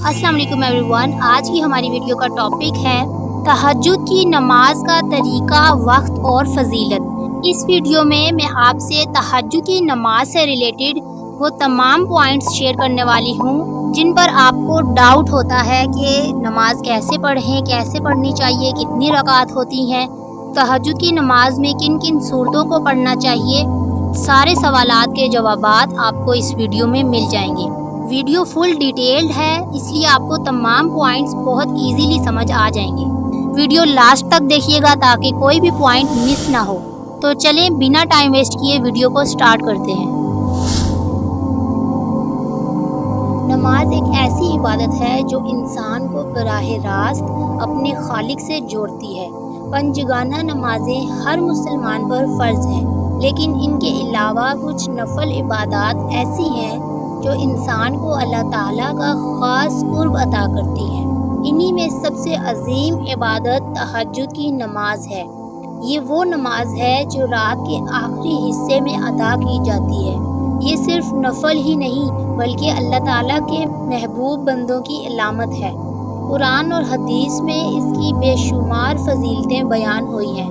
السلام علیکم every one. آج کی ہماری ویڈیو کا ٹاپک ہے تہجد کی نماز کا طریقہ، وقت اور فضیلت. اس ویڈیو میں آپ سے تہجد کی نماز سے ریلیٹڈ وہ تمام پوائنٹس شیئر کرنے والی ہوں جن پر آپ کو ڈاؤٹ ہوتا ہے کہ نماز کیسے پڑھیں، کیسے پڑھنی چاہیے، کتنی رکعت ہوتی ہیں، تہجد کی نماز میں کن کن صورتوں کو پڑھنا چاہیے. سارے سوالات کے جوابات آپ کو اس ویڈیو میں مل جائیں گے. ویڈیو فل ڈیٹیلڈ ہے، اس لیے آپ کو تمام پوائنٹس بہت ایزیلی سمجھ آ جائیں گے. ویڈیو لاسٹ تک دیکھیے گا تاکہ کوئی بھی پوائنٹ مس نہ ہو. تو چلیں بنا ٹائم ویسٹ کیے ویڈیو کو سٹارٹ کرتے ہیں. نماز ایک ایسی عبادت ہے جو انسان کو براہ راست اپنے خالق سے جوڑتی ہے. پنجگانہ نمازیں ہر مسلمان پر فرض ہیں، لیکن ان کے علاوہ کچھ نفل عبادات ایسی ہیں جو انسان کو اللہ تعالیٰ کا خاص قرب عطا کرتی ہیں. انہی میں سب سے عظیم عبادت تہجد کی نماز ہے. یہ وہ نماز ہے جو رات کے آخری حصے میں ادا کی جاتی ہے. یہ صرف نفل ہی نہیں بلکہ اللہ تعالیٰ کے محبوب بندوں کی علامت ہے. قرآن اور حدیث میں اس کی بے شمار فضیلتیں بیان ہوئی ہیں.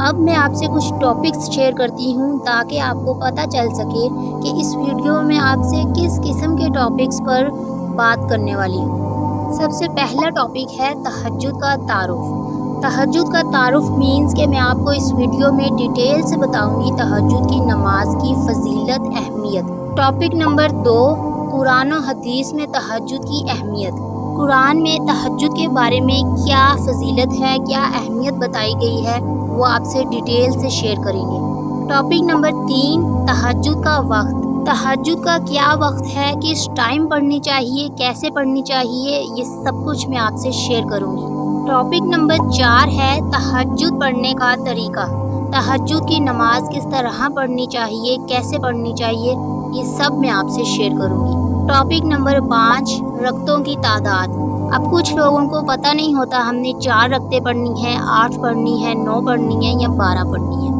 اب میں آپ سے کچھ ٹاپکس شیئر کرتی ہوں تاکہ آپ کو پتہ چل سکے کہ اس ویڈیو میں آپ سے کس قسم کے ٹاپکس پر بات کرنے والی ہوں. سب سے پہلا ٹاپک ہے تہجد کا تعارف. تہجد کا تعارف مینز کہ میں آپ کو اس ویڈیو میں ڈیٹیل سے بتاؤں گی تہجد کی نماز کی فضیلت، اہمیت. ٹاپک نمبر 2، قرآن و حدیث میں تہجد کی اہمیت. قرآن میں تہجد کے بارے میں کیا فضیلت ہے، کیا اہمیت بتائی گئی ہے، وہ آپ سے ڈیٹیل سے شیئر کریں گے. ٹاپک نمبر 3، تہجد کا وقت. تہجد کا کیا وقت ہے، کس ٹائم پڑھنی چاہیے، کیسے پڑھنی چاہیے، یہ سب کچھ میں آپ سے شیئر کروں گی. ٹاپک نمبر 4 ہے تہجد پڑھنے کا طریقہ. تہجد کی نماز کس طرح پڑھنی چاہیے، کیسے پڑھنی چاہیے، یہ سب میں آپ سے شیئر کروں گی. ٹاپک نمبر 5، رکعتوں کی تعداد. اب کچھ لوگوں کو پتہ نہیں ہوتا ہم نے 4 رکعتیں پڑھنی ہیں، 8 پڑھنی ہے، 9 پڑھنی ہے یا 12 پڑھنی ہے.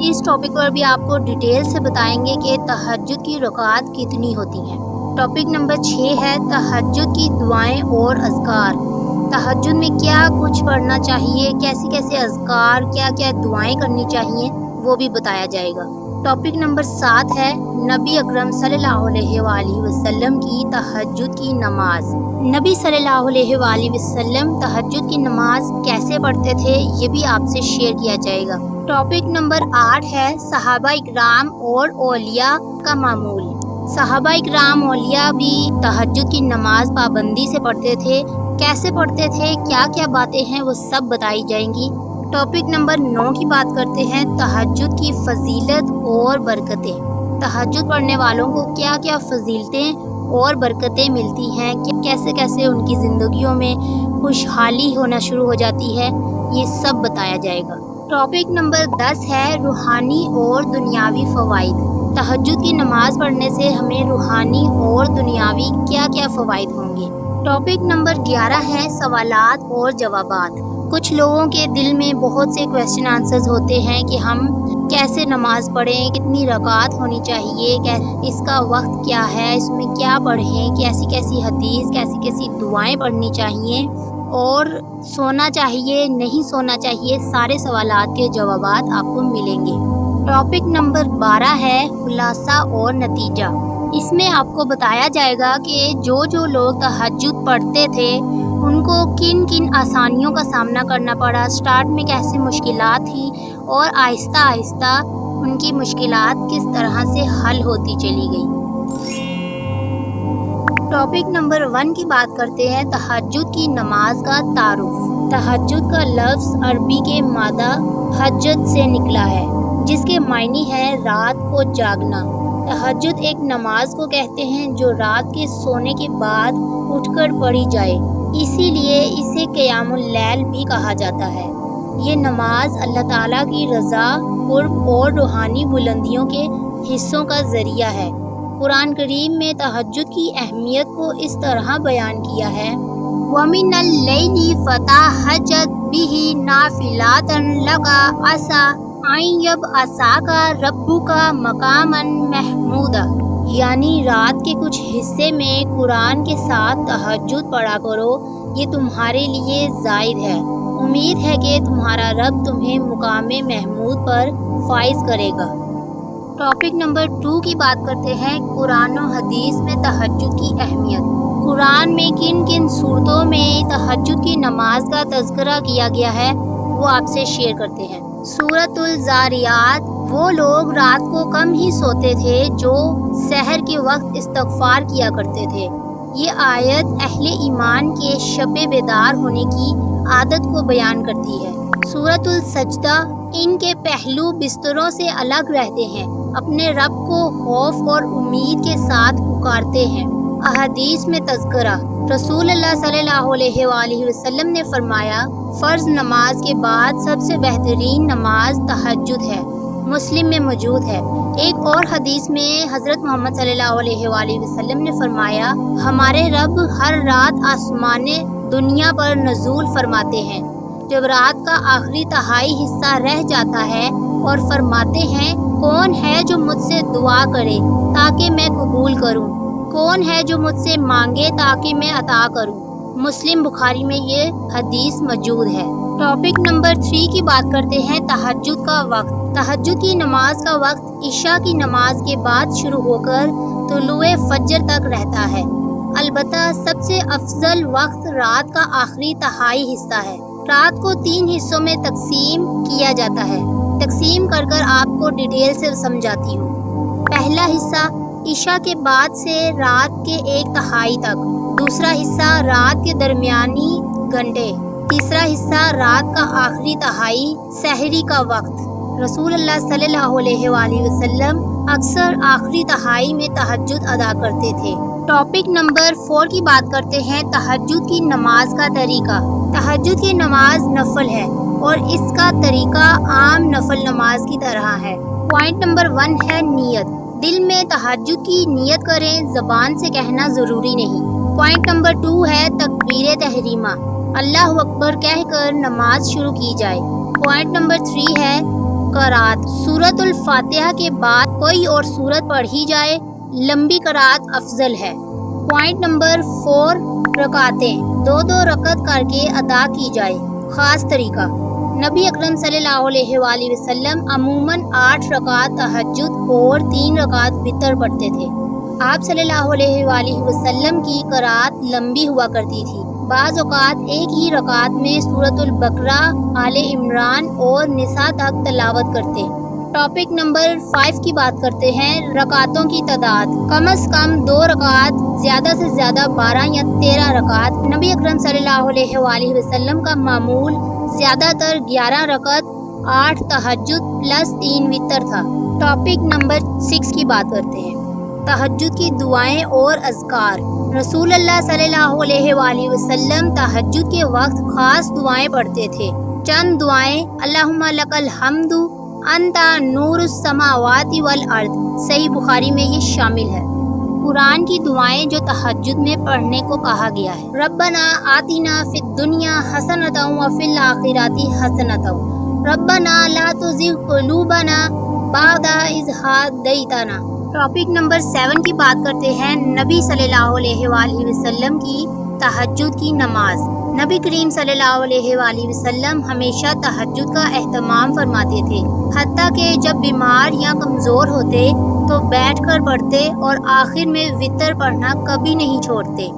اس ٹاپک پر بھی آپ کو ڈیٹیل سے بتائیں گے کہ تہجد کی رکعات کتنی ہوتی ہیں. ٹاپک نمبر 6 ہے تہجد کی دعائیں اور اذکار. تہجد میں کیا کچھ پڑھنا چاہیے، کیسے کیسے اذکار، کیا کیا دعائیں کرنی چاہیے، وہ بھی بتایا جائے گا. ٹاپک نمبر 7 ہے نبی اکرم صلی اللہ علیہ وآلہ وسلم کی تہجد کی نماز. نبی صلی اللہ علیہ وآلہ وسلم تہجد کی نماز کیسے پڑھتے تھے، یہ بھی آپ سے شیئر کیا جائے گا. ٹاپک نمبر 8 ہے صحابہ اکرام اور اولیاء کا معمول. صحابہ اکرام اولیاء بھی تہجد کی نماز پابندی سے پڑھتے تھے. کیسے پڑھتے تھے، کیا کیا باتیں ہیں، وہ سب بتائی جائیں گی. ٹاپک نمبر 9 کی بات کرتے ہیں تہجد کی فضیلت اور برکتیں. تہجد پڑھنے والوں کو کیا کیا فضیلتیں اور برکتیں ملتی ہیں، کیسے کیسے ان کی زندگیوں میں خوشحالی ہونا شروع ہو جاتی ہے، یہ سب بتایا جائے گا. ٹاپک نمبر 10 ہے روحانی اور دنیاوی فوائد. تہجد کی نماز پڑھنے سے ہمیں روحانی اور دنیاوی کیا کیا فوائد ہوں گے. ٹاپک نمبر 11 ہے سوالات اور جوابات. کچھ لوگوں کے دل میں بہت سے کویسچن آنسرز ہوتے ہیں کہ ہم کیسے نماز پڑھیں، کتنی رکعات ہونی چاہیے، اس کا وقت کیا ہے، اس میں کیا پڑھیں، کیسی کیسی حدیث، کیسی کیسی دعائیں پڑھنی چاہیے، اور سونا چاہیے نہیں سونا چاہیے. سارے سوالات کے جوابات آپ کو ملیں گے. ٹاپک نمبر 12 ہے خلاصہ اور نتیجہ. اس میں آپ کو بتایا جائے گا کہ جو لوگ تہجد پڑھتے تھے ان کو کن کن آسانیوں کا سامنا کرنا پڑا، سٹارٹ میں کیسے مشکلات تھیں اور آہستہ آہستہ ان کی مشکلات کس طرح سے حل ہوتی چلی گئی. ٹاپک نمبر 1 کی بات کرتے ہیں تہجد کی نماز کا تعارف. تہجد کا لفظ عربی کے مادہ حجت سے نکلا ہے جس کے معنی ہے رات کو جاگنا. تہجد ایک نماز کو کہتے ہیں جو رات کے سونے کے بعد اٹھ کر پڑھی جائے، اسی لیے اسے قیام اللیل بھی کہا جاتا ہے. یہ نماز اللہ تعالیٰ کی رضا، قرب اور روحانی بلندیوں کے حصوں کا ذریعہ ہے. قرآن کریم میں تہجد کی اہمیت کو اس طرح بیان کیا ہے وَمِنَ اللَّيْلِ فَتَہَجَّدْ بِهِ نَافِلَةً لَكَ عَسَىٰ أَن يَبْعَثَكَ رَبُّكَ مَقَامًا مَحْمُودًا. یعنی رات کے کچھ حصے میں قرآن کے ساتھ تہجد پڑھا کرو، یہ تمہارے لیے زائد ہے۔ امید ہے کہ تمہارا رب تمہیں مقام محمود پر فائز کرے گا۔ ٹاپک نمبر 2 کی بات کرتے ہیں، قرآن و حدیث میں تہجد کی اہمیت۔ قرآن میں کن کن صورتوں میں تہجد کی نماز کا تذکرہ کیا گیا ہے وہ آپ سے شیئر کرتے ہیں۔ سورۃ الذاریات، وہ لوگ رات کو کم ہی سوتے تھے جو سحر کے وقت استغفار کیا کرتے تھے۔ یہ آیت اہل ایمان کے شب بیدار ہونے کی عادت کو بیان کرتی ہے۔ سورۃ السجدہ، ان کے پہلو بستروں سے الگ رہتے ہیں، اپنے رب کو خوف اور امید کے ساتھ پکارتے ہیں۔ احادیث میں تذکرہ، رسول اللہ صلی اللہ علیہ وآلہ وسلم نے فرمایا، فرض نماز کے بعد سب سے بہترین نماز تہجد ہے، مسلم میں موجود ہے۔ ایک اور حدیث میں حضرت محمد صلی اللہ علیہ وآلہ وسلم نے فرمایا، ہمارے رب ہر رات آسمان دنیا پر نزول فرماتے ہیں، جب رات کا آخری تہائی حصہ رہ جاتا ہے اور فرماتے ہیں، کون ہے جو مجھ سے دعا کرے تاکہ میں قبول کروں، کون ہے جو مجھ سے مانگے تاکہ میں عطا کروں۔ مسلم بخاری میں یہ حدیث موجود ہے۔ ٹاپک نمبر 3 کی بات کرتے ہیں، تہجد کا وقت۔ تہجد کی نماز کا وقت عشاء کی نماز کے بعد شروع ہو کر طلوع فجر تک رہتا ہے، البتہ سب سے افضل وقت رات کا آخری تہائی حصہ ہے۔ رات کو 3 حصوں میں تقسیم کیا جاتا ہے، تقسیم کر آپ کو ڈیٹیل سے سمجھاتی ہوں۔ پہلا حصہ عشاء کے بعد سے رات کے 1 تہائی تک، دوسرا حصہ رات کے درمیانی گھنٹے، تیسرا حصہ رات کا آخری تہائی سحری کا وقت۔ رسول اللہ صلی اللہ علیہ وآلہ وسلم اکثر آخری تہائی میں تہجد ادا کرتے تھے۔ ٹاپک نمبر 4 کی بات کرتے ہیں، تہجد کی نماز کا طریقہ۔ تہجد کی نماز نفل ہے اور اس کا طریقہ عام نفل نماز کی طرح ہے۔ پوائنٹ نمبر 1 ہے نیت، دل میں تہجد کی نیت کریں، زبان سے کہنا ضروری نہیں۔ پوائنٹ نمبر 2 ہے تکبیر تحریمہ، اللہ اکبر کہہ کر نماز شروع کی جائے۔ پوائنٹ نمبر 3 ہے قرات، سورۃ الفاتحہ کے بعد کوئی اور سورت پڑھی جائے، لمبی قرات افضل ہے۔ پوائنٹ نمبر 4 رکعتیں 2 رکعت کر کے ادا کی جائے، خاص طریقہ، نبی اکرم صلی اللہ علیہ وآلہ وسلم عموماً 8 رکعت تہجد اور 3 رکعت وتر پڑھتے تھے۔ آپ صلی اللہ علیہ وآلہ وسلم کی قرات لمبی ہوا کرتی تھی، بعض اوقات ایک ہی رکعت میں سورۃ البقرہ، آل عمران اور نساء تک تلاوت کرتے۔ ٹاپک نمبر 5 کی بات کرتے ہیں، رکعتوں کی تعداد، کم از کم 2 رکعت، زیادہ سے زیادہ 12 یا 13 رکعت۔ نبی اکرم صلی اللہ علیہ وآلہ وسلم کا معمول زیادہ تر 11 رکعت، 8 تہجد پلس 3 وتر تھا۔ ٹاپک نمبر 6 کی بات کرتے ہیں، تہجد کی دعائیں اور اذکار۔ رسول اللہ صلی اللہ علیہ وآلہ وسلم تہجد کے وقت خاص دعائیں پڑھتے تھے۔ چند دعائیں، اللہم لک الحمد انت نور السماوات والارض، صحیح بخاری میں یہ شامل ہے۔ قرآن کی دعائیں جو تہجد میں پڑھنے کو کہا گیا ہے، ربنا آتنا فی الدنیا حسنۃ وفی الآخرۃ حسنۃ، ربنا لا تزغ قلوبنا بعد اذ ہدیتنا۔ ٹاپک نمبر 7 کی بات کرتے ہیں، نبی صلی اللہ علیہ وآلہ وسلم کی تہجد کی نماز۔ نبی کریم صلی اللہ علیہ وآلہ وسلم ہمیشہ تہجد کا اہتمام فرماتے تھے، حتیٰ کہ جب بیمار یا کمزور ہوتے تو بیٹھ کر پڑھتے اور آخر میں وتر پڑھنا کبھی نہیں چھوڑتے۔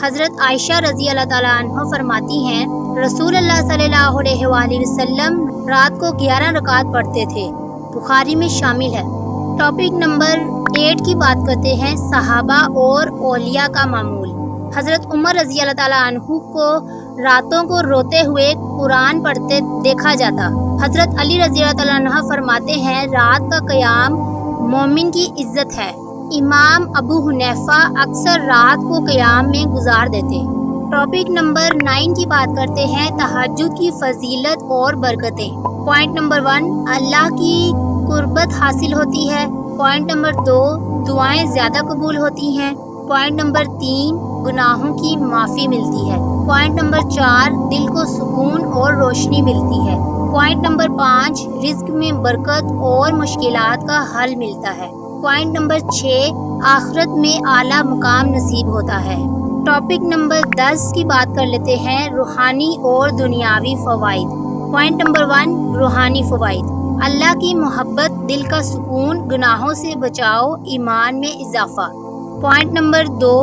حضرت عائشہ رضی اللہ تعالیٰ عنہ فرماتی ہیں، رسول اللہ صلی اللہ علیہ وآلہ وسلم رات کو 11 رکعت پڑھتے تھے، بخاری میں شامل ہے۔ ٹاپک نمبر 8 کی بات کرتے ہیں، صحابہ اور اولیاء کا معمول۔ حضرت عمر رضی اللہ تعالیٰ عنہ کو راتوں کو روتے ہوئے قرآن پڑھتے دیکھا جاتا۔ حضرت علی رضی اللہ تعالیٰ عنہ فرماتے ہیں، رات کا قیام مومن کی عزت ہے۔ امام ابو حنیفہ اکثر رات کو قیام میں گزار دیتے۔ ٹاپک نمبر 9 کی بات کرتے ہیں، تہجد کی فضیلت اور برکتیں۔ پوائنٹ نمبر 1، اللہ کی قربت حاصل ہوتی ہے۔ پوائنٹ نمبر 2، دعائیں زیادہ قبول ہوتی ہیں۔ پوائنٹ نمبر 3، گناہوں کی معافی ملتی ہے۔ پوائنٹ نمبر 4، دل کو سکون اور روشنی ملتی ہے۔ پوائنٹ نمبر 5، رزق میں برکت اور مشکلات کا حل ملتا ہے۔ پوائنٹ نمبر 6، آخرت میں اعلیٰ مقام نصیب ہوتا ہے۔ ٹاپک نمبر 10 کی بات کر لیتے ہیں، روحانی اور دنیاوی فوائد۔ پوائنٹ نمبر 1، روحانی فوائد۔ اللہ کی محبت، دل کا سکون، گناہوں سے بچاؤ، ایمان میں اضافہ۔ پوائنٹ نمبر 2،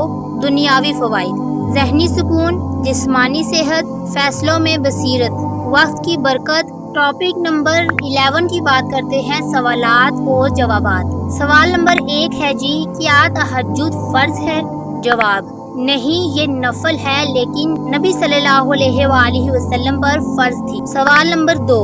دنیاوی فوائد۔ ذہنی سکون، جسمانی صحت، فیصلوں میں بصیرت، وقت کی برکت۔ ٹاپک نمبر 11 کی بات کرتے ہیں، سوالات اور جوابات۔ سوال نمبر 1 ہے جی، کیا تہجد فرض ہے؟ جواب، نہیں، یہ نفل ہے، لیکن نبی صلی اللہ علیہ وآلہ وسلم پر فرض تھی۔ سوال نمبر 2،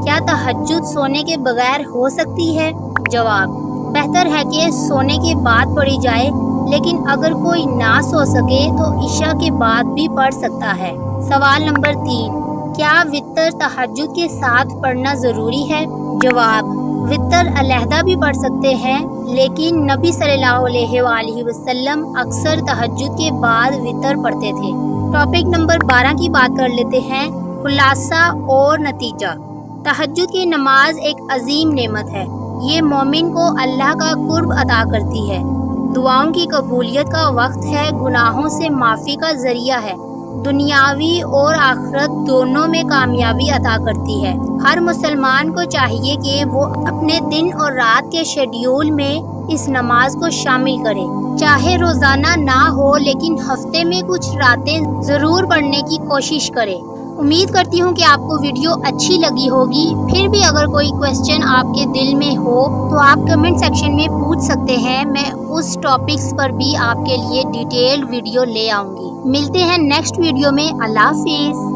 کیا تہجد سونے کے بغیر ہو سکتی ہے؟ جواب، بہتر ہے کہ سونے کے بعد پڑھی جائے، لیکن اگر کوئی نہ سو سکے تو عشاء کے بعد بھی پڑھ سکتا ہے۔ سوال نمبر 3، کیا وتر تہجد کے ساتھ پڑھنا ضروری ہے؟ جواب، وتر علیحدہ بھی پڑھ سکتے ہیں، لیکن نبی صلی اللہ علیہ وآلہ وسلم اکثر تہجد کے بعد وتر پڑھتے تھے۔ ٹاپک نمبر 12 کی بات کر لیتے ہیں، خلاصہ اور نتیجہ۔ تہجد کی نماز ایک عظیم نعمت ہے، یہ مومن کو اللہ کا قرب عطا کرتی ہے، دعاؤں کی قبولیت کا وقت ہے، گناہوں سے معافی کا ذریعہ ہے، دنیاوی اور آخرت دونوں میں کامیابی عطا کرتی ہے۔ ہر مسلمان کو چاہیے کہ وہ اپنے دن اور رات کے شیڈیول میں اس نماز کو شامل کرے، چاہے روزانہ نہ ہو، لیکن ہفتے میں کچھ راتیں ضرور پڑھنے کی کوشش کرے۔ امید کرتی ہوں کہ آپ کو ویڈیو اچھی لگی ہوگی۔ پھر بھی اگر کوئی کویسچن آپ کے دل میں ہو تو آپ کمنٹ سیکشن میں پوچھ سکتے ہیں، میں اس ٹاپکس پر بھی آپ کے لیے ڈیٹیل ویڈیو لے آؤں گی۔ ملتے ہیں نیکسٹ ویڈیو میں، اللہ حافظ۔